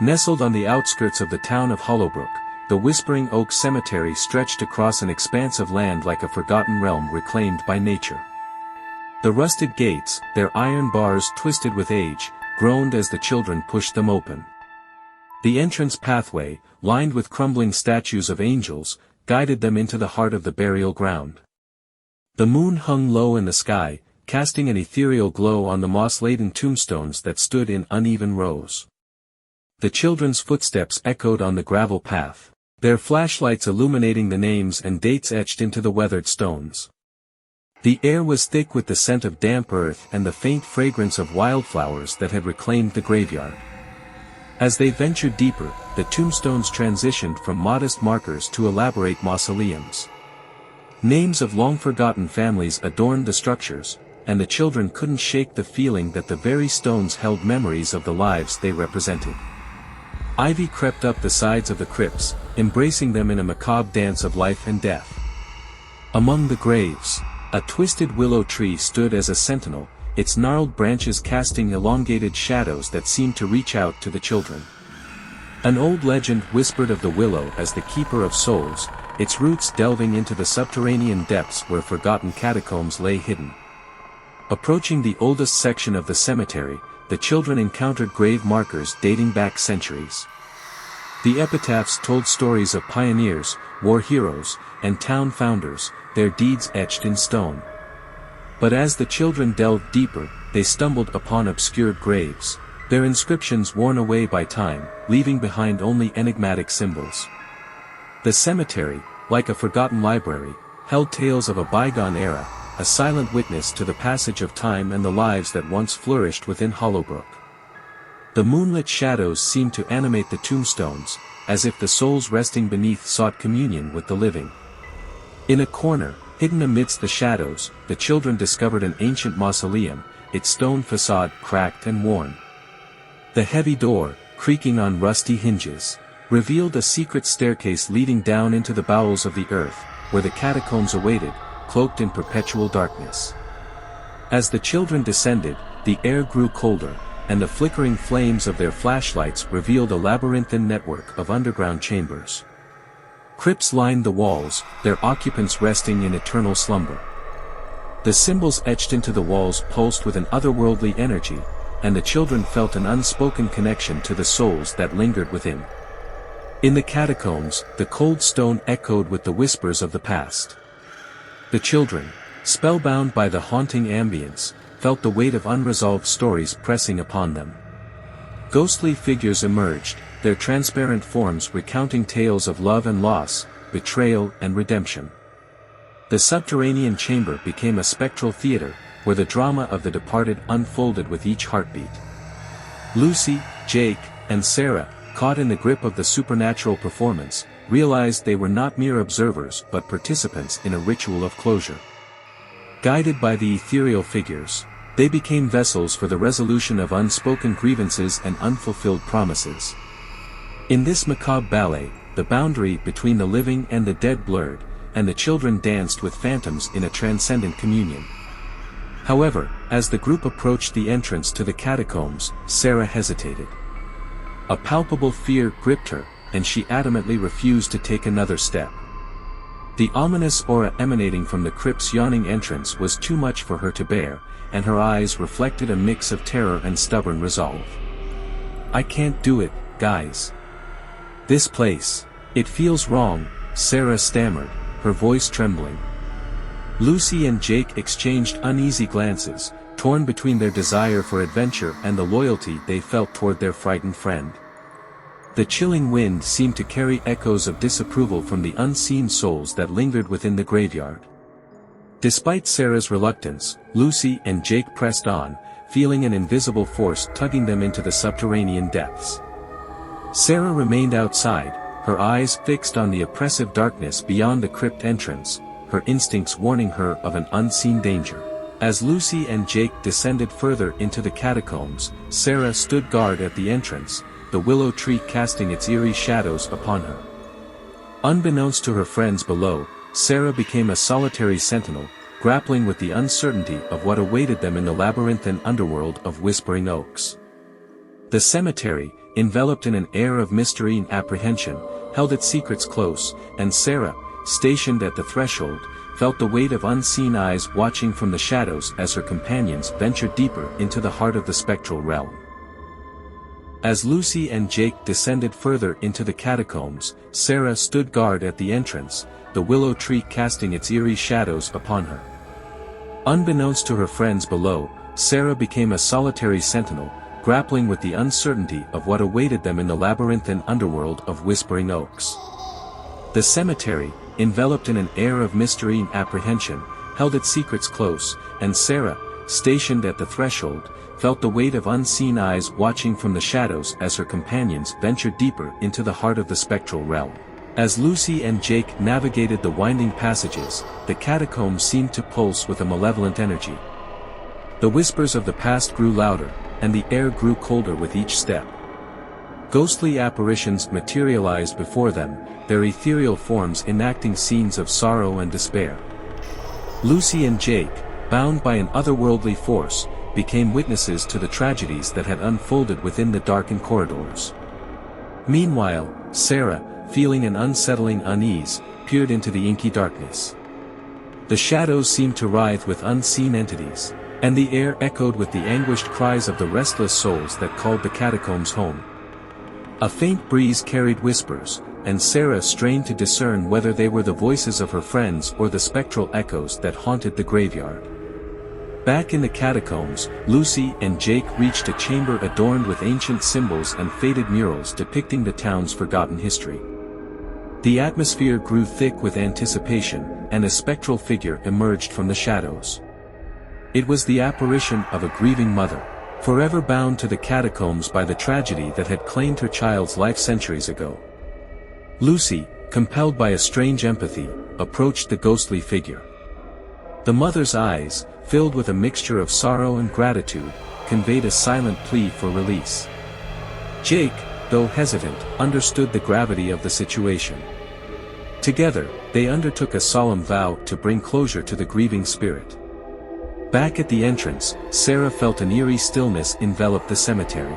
Nestled on the outskirts of the town of Hollowbrook, the Whispering Oak Cemetery stretched across an expanse of land like a forgotten realm reclaimed by nature. The rusted gates, their iron bars twisted with age, groaned as the children pushed them open. The entrance pathway, lined with crumbling statues of angels, guided them into the heart of the burial ground. The moon hung low in the sky, casting an ethereal glow on the moss-laden tombstones that stood in uneven rows. The children's footsteps echoed on the gravel path, their flashlights illuminating the names and dates etched into the weathered stones. The air was thick with the scent of damp earth and the faint fragrance of wildflowers that had reclaimed the graveyard. As they ventured deeper, the tombstones transitioned from modest markers to elaborate mausoleums. Names of long-forgotten families adorned the structures, and the children couldn't shake the feeling that the very stones held memories of the lives they represented. Ivy crept up the sides of the crypts, embracing them in a macabre dance of life and death. Among the graves, a twisted willow tree stood as a sentinel, its gnarled branches casting elongated shadows that seemed to reach out to the children. An old legend whispered of the willow as the keeper of souls, its roots delving into the subterranean depths where forgotten catacombs lay hidden. Approaching the oldest section of the cemetery, the children encountered grave markers dating back centuries. The epitaphs told stories of pioneers, war heroes, and town founders, their deeds etched in stone. But as the children delved deeper, they stumbled upon obscured graves, their inscriptions worn away by time, leaving behind only enigmatic symbols. The cemetery, like a forgotten library, held tales of a bygone era, a silent witness to the passage of time and the lives that once flourished within Hollowbrook. The moonlit shadows seemed to animate the tombstones, as if the souls resting beneath sought communion with the living. In a corner, hidden amidst the shadows, the children discovered an ancient mausoleum, its stone facade cracked and worn. The heavy door, creaking on rusty hinges, revealed a secret staircase leading down into the bowels of the earth, where the catacombs awaited, cloaked in perpetual darkness. As the children descended, the air grew colder, and the flickering flames of their flashlights revealed a labyrinthine network of underground chambers. Crypts lined the walls, their occupants resting in eternal slumber. The symbols etched into the walls pulsed with an otherworldly energy, and the children felt an unspoken connection to the souls that lingered within. In the catacombs, the cold stone echoed with the whispers of the past. The children, spellbound by the haunting ambience, felt the weight of unresolved stories pressing upon them. Ghostly figures emerged, their transparent forms recounting tales of love and loss, betrayal and redemption. The subterranean chamber became a spectral theater, where the drama of the departed unfolded with each heartbeat. Lucy, Jake, and Sarah, caught in the grip of the supernatural performance, realized they were not mere observers but participants in a ritual of closure. Guided by the ethereal figures, they became vessels for the resolution of unspoken grievances and unfulfilled promises. In this macabre ballet, the boundary between the living and the dead blurred, and the children danced with phantoms in a transcendent communion. However, as the group approached the entrance to the catacombs, Sarah hesitated. A palpable fear gripped her, and she adamantly refused to take another step. The ominous aura emanating from the crypt's yawning entrance was too much for her to bear, and her eyes reflected a mix of terror and stubborn resolve. "I can't do it, guys. This place, it feels wrong," Sarah stammered, her voice trembling. Lucy and Jake exchanged uneasy glances, torn between their desire for adventure and the loyalty they felt toward their frightened friend. The chilling wind seemed to carry echoes of disapproval from the unseen souls that lingered within the graveyard. Despite Sarah's reluctance, Lucy and Jake pressed on, feeling an invisible force tugging them into the subterranean depths. Sarah remained outside, her eyes fixed on the oppressive darkness beyond the crypt entrance, her instincts warning her of an unseen danger. As Lucy and Jake descended further into the catacombs, Sarah stood guard at the entrance, the willow tree casting its eerie shadows upon her. Unbeknownst to her friends below, Sarah became a solitary sentinel, grappling with the uncertainty of what awaited them in the labyrinthine underworld of Whispering Oaks. The cemetery, enveloped in an air of mystery and apprehension, held its secrets close, and Sarah, stationed at the threshold, felt the weight of unseen eyes watching from the shadows as her companions ventured deeper into the heart of the spectral realm. As Lucy and Jake descended further into the catacombs, Sarah stood guard at the entrance, the willow tree casting its eerie shadows upon her. Unbeknownst to her friends below, Sarah became a solitary sentinel, grappling with the uncertainty of what awaited them in the labyrinthine underworld of Whispering Oaks. The cemetery, enveloped in an air of mystery and apprehension, held its secrets close, and Sarah, stationed at the threshold, felt the weight of unseen eyes watching from the shadows as her companions ventured deeper into the heart of the spectral realm. As Lucy and Jake navigated the winding passages, the catacombs seemed to pulse with a malevolent energy. The whispers of the past grew louder, and the air grew colder with each step. Ghostly apparitions materialized before them, their ethereal forms enacting scenes of sorrow and despair. Lucy and Jake, bound by an otherworldly force, became witnesses to the tragedies that had unfolded within the darkened corridors. Meanwhile, Sarah, feeling an unsettling unease, peered into the inky darkness. The shadows seemed to writhe with unseen entities, and the air echoed with the anguished cries of the restless souls that called the catacombs home. A faint breeze carried whispers, and Sarah strained to discern whether they were the voices of her friends or the spectral echoes that haunted the graveyard. Back in the catacombs, Lucy and Jake reached a chamber adorned with ancient symbols and faded murals depicting the town's forgotten history. The atmosphere grew thick with anticipation, and a spectral figure emerged from the shadows. It was the apparition of a grieving mother, forever bound to the catacombs by the tragedy that had claimed her child's life centuries ago. Lucy, compelled by a strange empathy, approached the ghostly figure. The mother's eyes, filled with a mixture of sorrow and gratitude, conveyed a silent plea for release. Jake, though hesitant, understood the gravity of the situation. Together, they undertook a solemn vow to bring closure to the grieving spirit. Back at the entrance, Sarah felt an eerie stillness envelop the cemetery.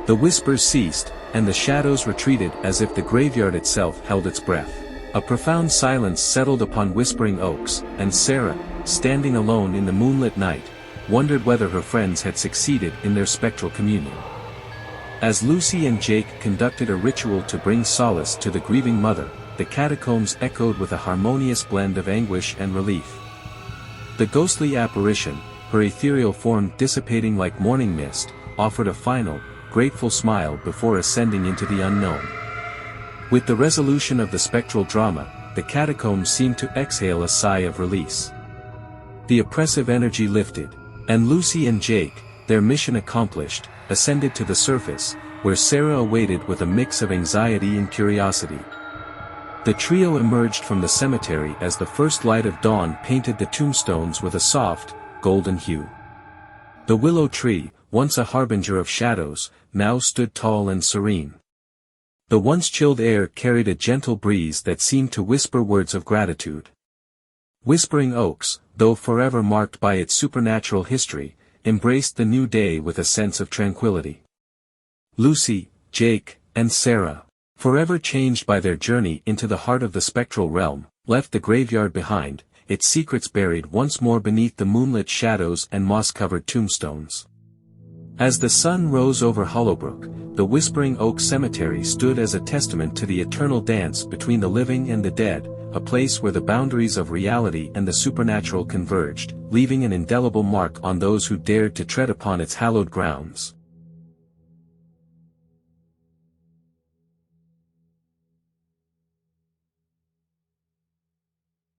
The whispers ceased, and the shadows retreated as if the graveyard itself held its breath. A profound silence settled upon Whispering Oaks, and Sarah, standing alone in the moonlit night, wondered whether her friends had succeeded in their spectral communion. As Lucy and Jake conducted a ritual to bring solace to the grieving mother, the catacombs echoed with a harmonious blend of anguish and relief. The ghostly apparition, her ethereal form dissipating like morning mist, offered a final, grateful smile before ascending into the unknown. With the resolution of the spectral drama, the catacombs seemed to exhale a sigh of release. The oppressive energy lifted, and Lucy and Jake, their mission accomplished, ascended to the surface, where Sarah awaited with a mix of anxiety and curiosity. The trio emerged from the cemetery as the first light of dawn painted the tombstones with a soft, golden hue. The willow tree, once a harbinger of shadows, now stood tall and serene. The once chilled air carried a gentle breeze that seemed to whisper words of gratitude. Whispering Oaks, though forever marked by its supernatural history, embraced the new day with a sense of tranquility. Lucy, Jake, and Sarah, forever changed by their journey into the heart of the spectral realm, left the graveyard behind, its secrets buried once more beneath the moonlit shadows and moss-covered tombstones. As the sun rose over Hollowbrook, the Whispering Oak Cemetery stood as a testament to the eternal dance between the living and the dead, a place where the boundaries of reality and the supernatural converged, leaving an indelible mark on those who dared to tread upon its hallowed grounds.